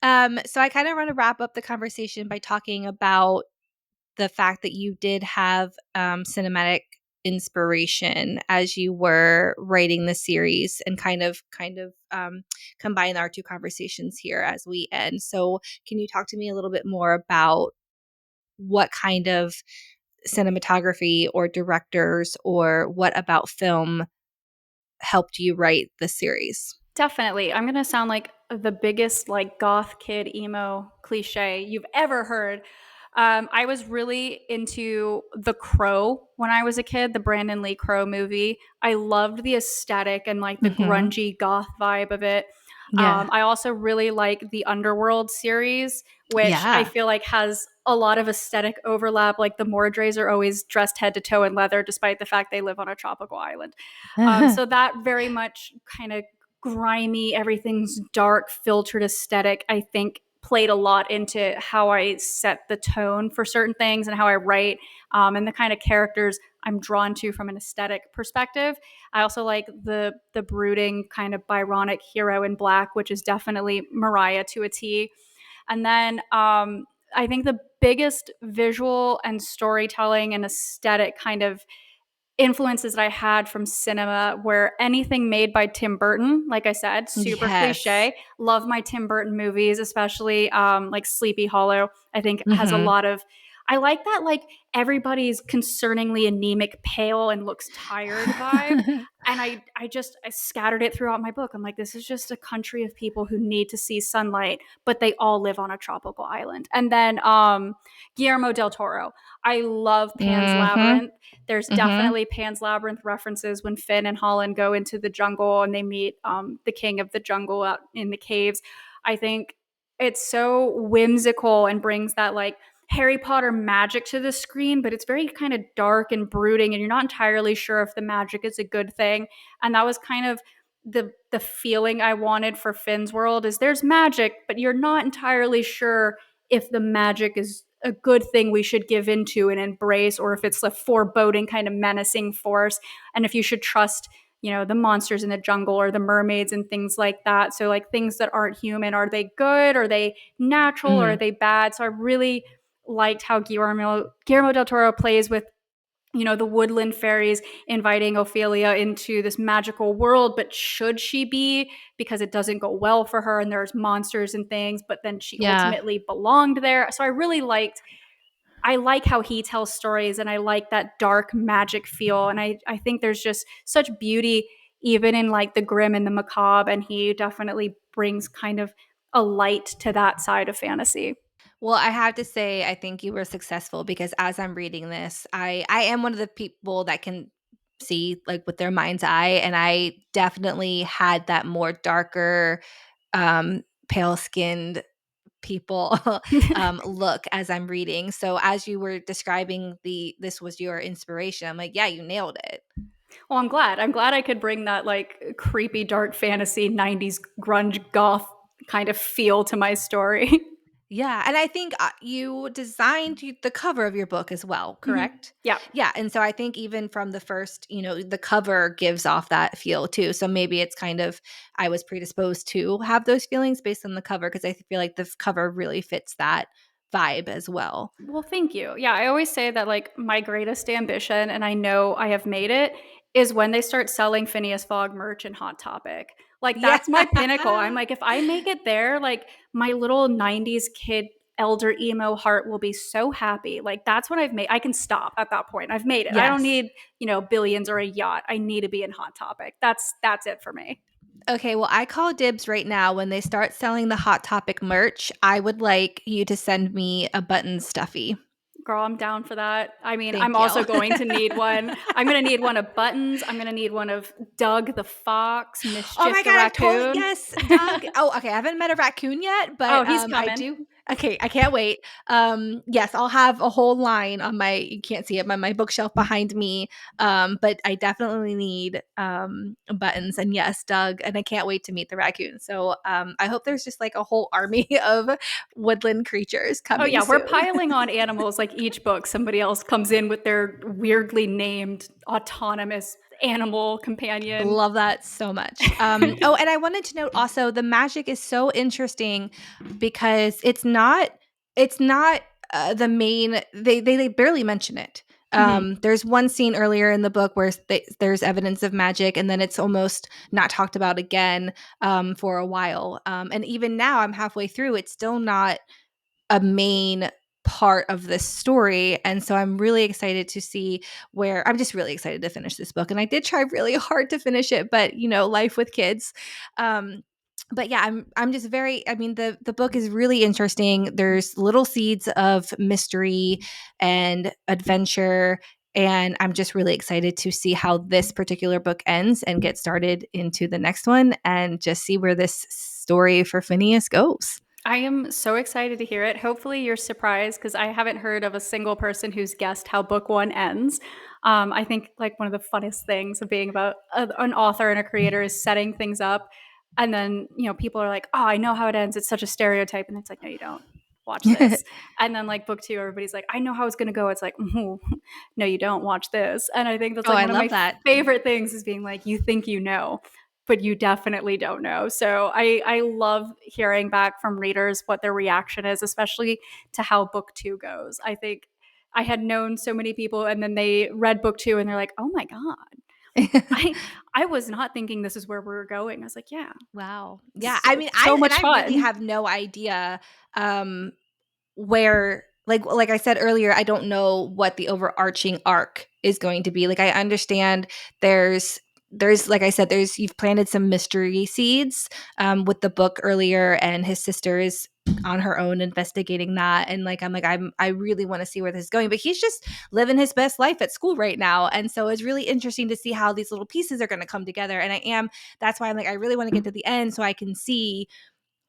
So I kinda wanna wrap up the conversation by talking about the fact that you did have, cinematic inspiration as you were writing the series, and kind of combine our 2 conversations here as we end. So can you talk to me a little bit more about what kind of cinematography or directors, or what about film helped you write the series? Definitely. I'm going to sound like the biggest like goth kid emo cliche you've ever heard. I was really into The Crow when I was a kid, the Brandon Lee Crow movie. I loved the aesthetic and like the Mhm. grungy goth vibe of it. Yeah. I also really like the Underworld series, which I Yeah. feel like has a lot of aesthetic overlap. Like the Mordreys are always dressed head to toe in leather, despite the fact they live on a tropical island. So that very much kind of grimy, everything's dark, filtered aesthetic, I think played a lot into how I set the tone for certain things and how I write, and the kind of characters I'm drawn to from an aesthetic perspective. I also like the brooding kind of Byronic hero in black, which is definitely Mariah to a T. And then I think the biggest visual and storytelling and aesthetic kind of influences that I had from cinema were anything made by Tim Burton. Like I said, super Yes. cliche. Love my Tim Burton movies, especially like Sleepy Hollow. I think has a Mhm. lot of. I like that like everybody's concerningly anemic, pale, and looks tired vibe. And I scattered it throughout my book. I'm like, this is just a country of people who need to see sunlight, but they all live on a tropical island. And then Guillermo del Toro. I love Pan's Mhm. Labyrinth. There's Mhm. definitely Pan's Labyrinth references when Finn and Holland go into the jungle and they meet the king of the jungle out in the caves. I think it's so whimsical and brings that like Harry Potter magic to the screen, but it's very kind of dark and brooding, and you're not entirely sure if the magic is a good thing. And that was kind of the feeling I wanted for Finn's world is there's magic, but you're not entirely sure if the magic is a good thing we should give into and embrace, or if it's a foreboding kind of menacing force, and if you should trust, you know, the monsters in the jungle or the mermaids and things like that. So like things that aren't human, are they good, are they natural, or are Mhm. they bad? So I really liked how Guillermo del Toro plays with, you know, the woodland fairies inviting Ophelia into this magical world, but should she be, because it doesn't go well for her and there's monsters and things, but then she Yeah. ultimately belonged there. So I really liked, I like how he tells stories, and I like that dark magic feel. And I think there's just such beauty even in like the grim and the macabre, and he definitely brings kind of a light to that side of fantasy. Well, I have to say, I think you were successful because as I'm reading this, I am one of the people that can see like with their mind's eye, and I definitely had that more darker, pale skinned people look as I'm reading. So as you were describing this was your inspiration, I'm like, yeah, you nailed it. Well, I'm glad. I'm glad I could bring that like creepy dark fantasy 90s grunge goth kind of feel to my story. Yeah, and I think, you designed the cover of your book as well, Mhm. correct? Yeah. Yeah, and so I think even from the first, the cover gives off that feel too. So maybe it's kind of I was predisposed to have those feelings based on the cover because I feel like the cover really fits that vibe as well. Well, thank you. Yeah, I always say that like my greatest ambition, and I know I have made it, is when they start selling Phineas Fogg merch and Hot Topic. Like Yeah. that's my pinnacle. I'm like, if I make it there, like my little 90s kid elder emo heart will be so happy. Like that's what I've made. I can stop at that point. I've made it. I don't Yes. need, you know, billions or a yacht. I need to be in Hot Topic. That's it for me. Okay, well, I call dibs right now. When they start selling the Hot Topic merch, I would like you to send me a button stuffy. Girl, I'm down for that. I mean, I'm Thank also you. going to need one. I'm going to need one of Buttons. I'm going to need one of Doug the Fox, Oh Mischief my the god, I'm totally Raccoon. yes, Doug. Oh, okay, I haven't met a raccoon yet, but, Oh, he's I coming. do okay, I can't wait. Yes, I'll have a whole line on my you can't see it, on my bookshelf behind me, but I definitely need, buttons, and yes, Doug, and I can't wait to meet the raccoon. So, I hope there's just, like, a whole army of woodland creatures Oh, coming yeah, we're soon. piling on animals like each book. Somebody else comes in with their weirdly named autonomous animal companion. Love that so much. Oh, and I wanted to note also the magic is so interesting because it's not the main. They barely mention it. Mhm. There's one scene earlier in the book where there's evidence of magic, and then it's almost not talked about again for a while. And even now, I'm halfway through. It's still not a main part of this story, and so I'm really excited to see where I'm just really excited to finish this book, and I did try really hard to finish it, but life with kids. Um but yeah, I'm just very I mean the book is really interesting. There's little seeds of mystery and adventure And I'm just really excited to see how this particular book ends and get started into the next one and just see where this story for Fynneas goes. I am so excited to hear it. Hopefully, you're surprised because I haven't heard of a single person who's guessed how book one ends. I think like one of the funnest things of being about an author and a creator is setting things up, and then people are like, "Oh, I know how it ends. It's such a stereotype," and it's like, "No, you don't. Watch this." And then like book two, everybody's like, "I know how it's going to go." It's like, "No, you don't. Watch this." And I think that's Oh, like I one of love my that. favorite things is being like, "You think you know." But you definitely don't know. So I love hearing back from readers what their reaction is, especially to how book two goes. I think I had known so many people and then they read book two and they're like, oh my God. I was not thinking this is where we were going. I was like, yeah, Wow. Yeah. I so, mean, so much I really fun. have no idea um where like I said earlier, I don't know what the overarching arc is going to be. Like I understand there's like I said, there's you've planted some mystery seeds with the book earlier, and his sister is on her own investigating that. And like I really want to see where this is going. But he's just living his best life at school right now. And so it's really interesting to see how these little pieces are going to come together. And that's why I'm like, I really want to get to the end so I can see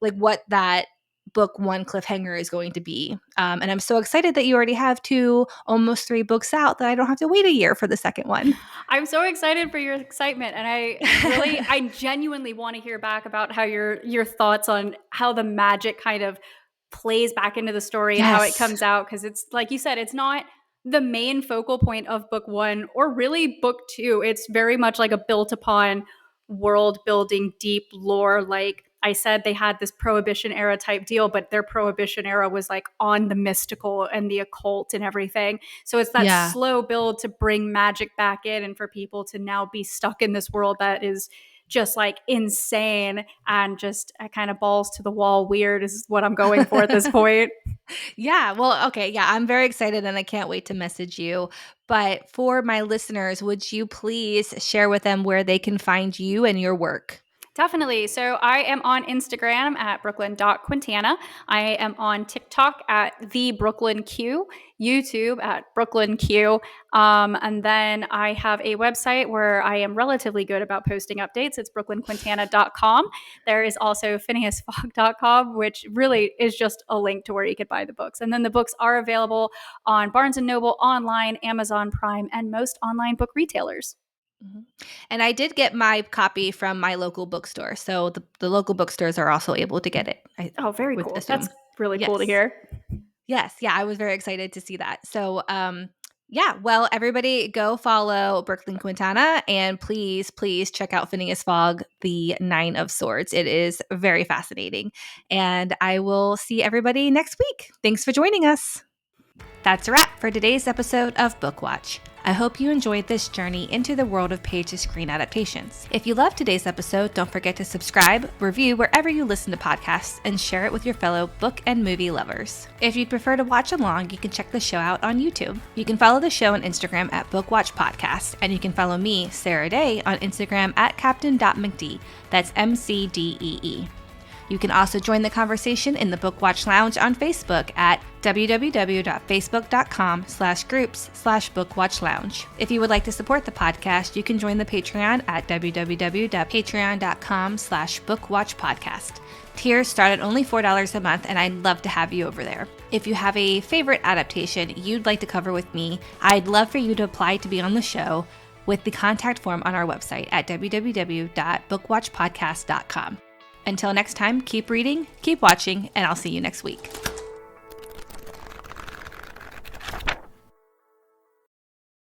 like what that book one cliffhanger is going to be. And I'm so excited that you already have almost three books out that I don't have to wait a year for the second one. I'm so excited for your excitement, and I genuinely want to hear back about how your thoughts on how the magic kind of plays back into the story and how it Yes. comes out, because it's like you said, it's not the main focal point of book one or really book two. It's very much like a built upon world building, deep lore. Like I said, they had this prohibition era type deal, but their prohibition era was like on the mystical and the occult and everything. So it's that Yeah. slow build to bring magic back in and for people to now be stuck in this world that is just like insane and just kind of balls to the wall weird is what I'm going for at this point. Yeah. Well, okay. Yeah. I'm very excited and I can't wait to message you. But for my listeners, would you please share with them where they can find you and your work? Definitely. So I am on Instagram at brooklyn.quintana. I am on TikTok at the Brooklyn Q, YouTube at Brooklyn Q. And then I have a website where I am relatively good about posting updates. It's brooklynquintana.com. There is also fynneasfog.com, which really is just a link to where you could buy the books. And then the books are available on Barnes& Noble, online, Amazon Prime, and most online book retailers. Mhm. And I did get my copy from my local bookstore. So the local bookstores are also able to get it, I Oh, very would cool. That's assume. really cool to Yes. hear. Yes. Yeah. I was very excited to see that. So, yeah. Well, everybody go follow Brooklyn Quintana and please check out Fynneas Fog, The Nine of Swords. It is very fascinating. And I will see everybody next week. Thanks for joining us. That's a wrap for today's episode of Book Watch. I hope you enjoyed this journey into the world of page-to-screen adaptations. If you loved today's episode, don't forget to subscribe, review wherever you listen to podcasts, and share it with your fellow book and movie lovers. If you'd prefer to watch along, you can check the show out on YouTube. You can follow the show on Instagram at Bookwatch Podcast, and you can follow me, Sarah-Daye, on Instagram at captain.mcdee. That's MCDEE. You can also join the conversation in the Bookwatch Lounge on Facebook at www.facebook.com/groups/bookwatchlounge. If you would like to support the podcast, you can join the Patreon at www.patreon.com/bookwatchpodcast. Tiers start at only $4 a month, and I'd love to have you over there. If you have a favorite adaptation you'd like to cover with me, I'd love for you to apply to be on the show with the contact form on our website at www.bookwatchpodcast.com. Until next time, keep reading, keep watching, and I'll see you next week.